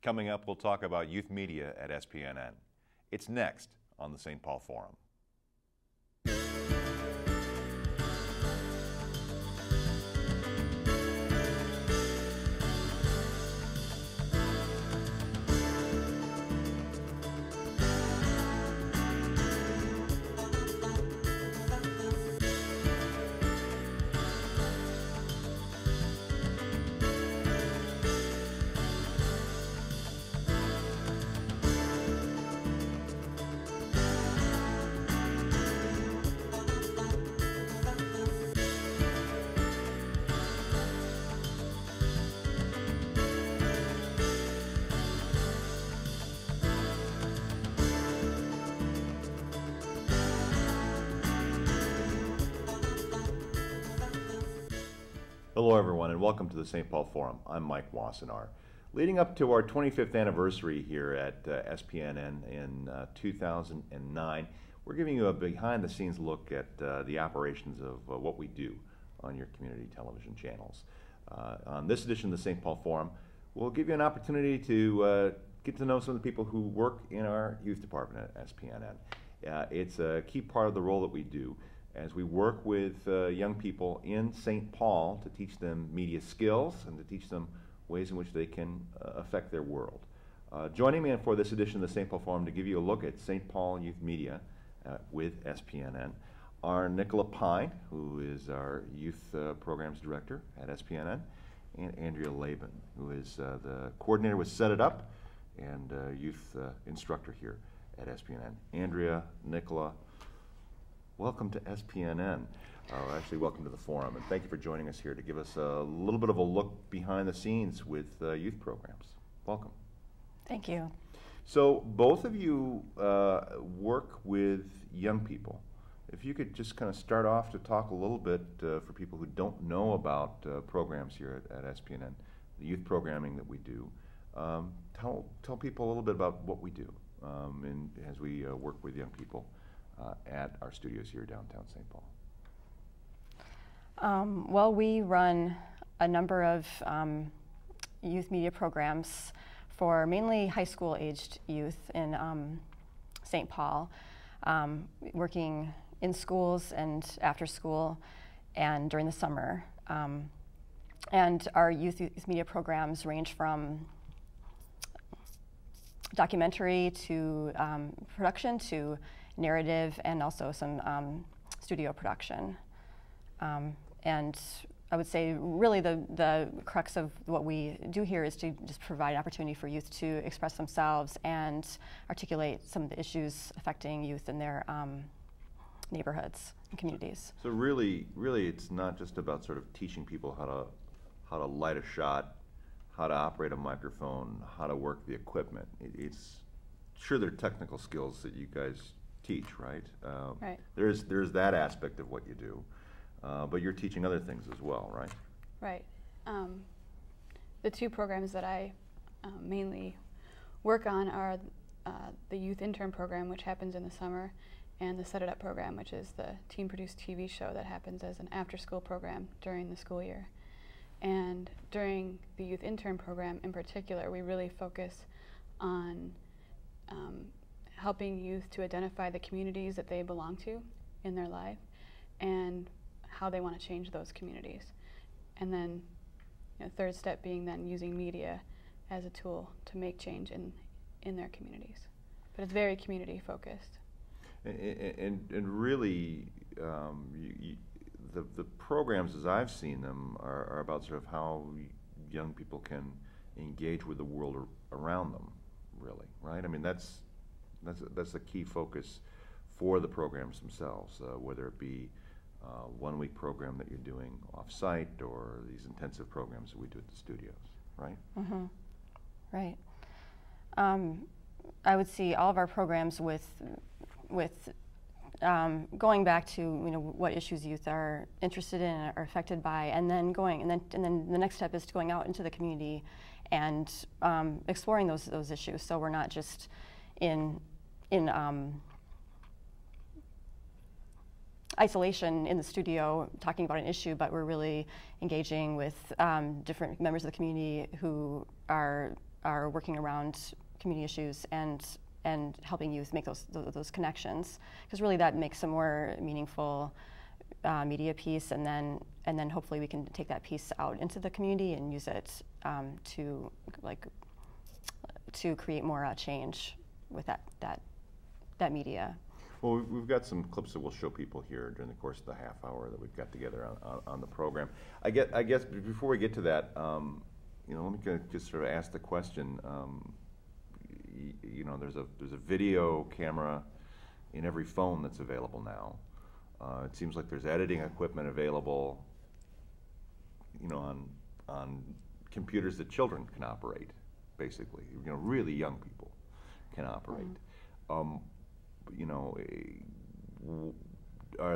Coming up, we'll talk about youth media at SPNN. It's next on the St. Paul Forum. Hello everyone and welcome to the St. Paul Forum. I'm Mike Wassenaar. Leading up to our 25th anniversary here at SPNN in 2009, we're giving you a behind-the-scenes look at the operations of what we do on your community television channels. On this edition of the St. Paul Forum, we'll give you an opportunity to get to know some of the people who work in our youth department at SPNN. It's a key part of the role that we do as we work with young people in St. Paul to teach them media skills and to teach them ways in which they can affect their world. Joining me for this edition of the St. Paul Forum to give you a look at St. Paul youth media with SPNN are Nicola Pine, who is our youth programs director at SPNN, and Andrea Lehmann, who is the coordinator with Set It Up and youth instructor here at SPNN. Andrea, Nicola, welcome to SPNN. Actually, welcome to the forum, and thank you for joining us here to give us a little bit of a look behind the scenes with youth programs. Welcome. Thank you. So both of you work with young people. If you could just kind of start off to talk a little bit for people who don't know about programs here at SPNN, the youth programming that we do. Tell people a little bit about what we do as we work with young people at our studios here downtown St. Paul. Well, we run a number of youth media programs for mainly high school aged youth in St. Paul, working in schools and after school and during the summer. And our youth media programs range from documentary to production to narrative and also some studio production. And I would say really the crux of what we do here is to just provide an opportunity for youth to express themselves and articulate some of the issues affecting youth in their neighborhoods and communities. So really it's not just about sort of teaching people how to light a shot, how to operate a microphone, how to work the equipment. It's sure there are technical skills that you guys teach, right? Right. There's that aspect of what you do, but you're teaching other things as well, right? Right. The two programs that I mainly work on are the youth intern program, which happens in the summer, and the Set It Up program, which is the teen-produced TV show that happens as an after-school program during the school year. And during the youth intern program in particular, we really focus on helping youth to identify the communities that they belong to in their life and how they want to change those communities. And then third step being then using media as a tool to make change in their communities. But it's very community focused. And really, the programs as I've seen them are about sort of how young people can engage with the world around them, really, right? I mean, that's the key focus for the programs themselves, whether it be a one-week program that you're doing off-site or these intensive programs that we do at the studios, right? Mm-hmm. Right. I would see all of our programs with going back to what issues youth are interested in and are affected by, and then the next step is to going out into the community and exploring those issues. So we're not just in isolation in the studio talking about an issue, but we're really engaging with different members of the community who are are working around community issues and helping youth make those connections, because really that makes a more meaningful media piece, and then hopefully we can take that piece out into the community and use it to create more change with that media. Well, we've got some clips that we'll show people here during the course of the half hour that we've got together on the program. I guess before we get to that, let me just sort of ask the question. There's a video camera in every phone that's available now. It seems like there's editing equipment available, on computers that children can operate, basically. Really young people can operate. Are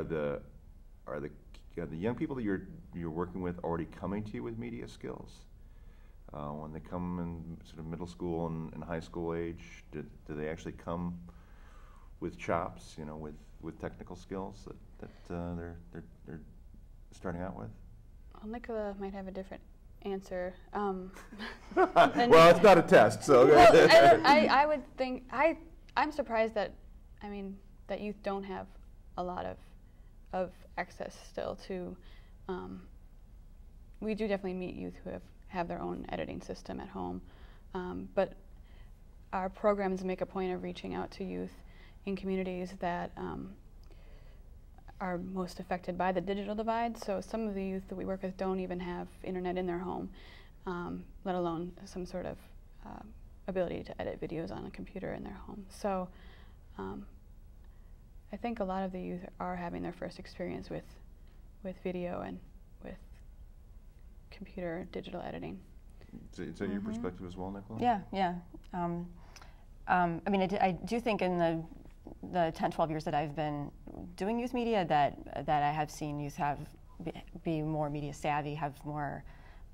the young people that you're working with already coming to you with media skills? When they come in sort of middle school and high school age, do they actually come with chops, with technical skills that they're starting out with? Well, Nicola might have a different answer. Well, it's not a test, so. Well, I would think, I'm surprised that youth don't have a lot of access still to. We do definitely meet youth who have their own editing system at home, but our programs make a point of reaching out to youth in communities that are most affected by the digital divide. So some of the youth that we work with don't even have internet in their home, let alone some sort of ability to edit videos on a computer in their home. So I think a lot of the youth are having their first experience with video and with computer digital editing. Is that your perspective as well, Nicola? Yeah. I do think in the 10, 12 years that I've been doing youth media that I have seen youth be more media savvy, have more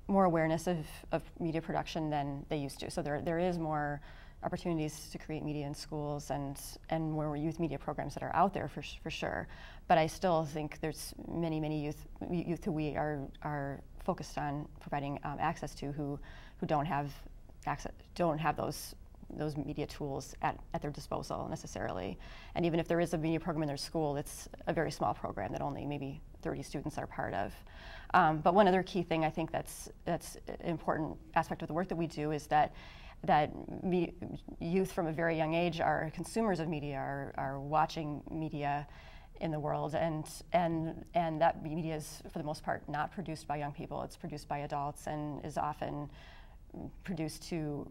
awareness of media production than they used to. So there is more opportunities to create media in schools and more youth media programs that are out there for sure. But I still think there's many youth who we are focused on providing access to who don't have those media tools at their disposal necessarily. And even if there is a media program in their school, it's a very small program that only maybe 30 students are part of. But one other key thing I think that's an important aspect of the work that we do is that youth from a very young age are consumers of media, are watching media in the world, and that media is for the most part not produced by young people. It's produced by adults and is often produced to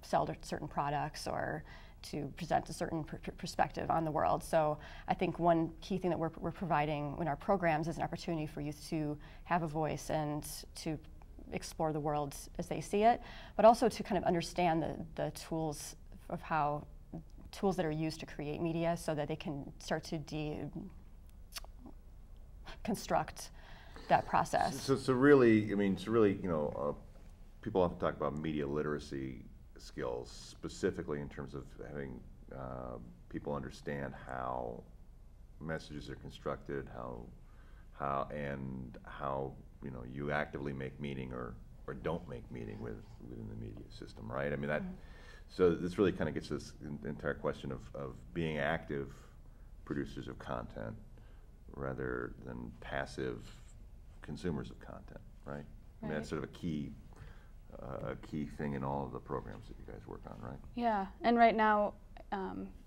sell certain products or to present a certain perspective on the world. So I think one key thing that we're providing in our programs is an opportunity for youth to have a voice and to explore the world as they see it, but also to kind of understand the tools that are used to create media so that they can start to construct that process. So really, people often talk about media literacy skills, specifically in terms of having people understand how messages are constructed, how you actively make meaning or don't make meaning within the media system, right? So this really kind of gets this entire question of being active producers of content rather than passive consumers of content, right? That's sort of a key thing in all of the programs that you guys work on, right? Yeah, and right now,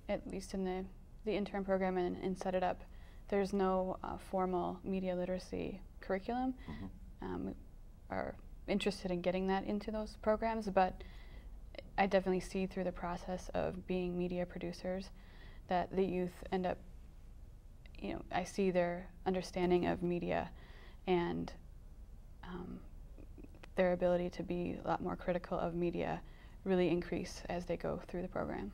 at least in the intern program and Set It Up, there's no formal media literacy curriculum. We are interested in getting that into those programs, but I definitely see through the process of being media producers that the youth end up, I see their understanding of media and their ability to be a lot more critical of media really increase as they go through the program.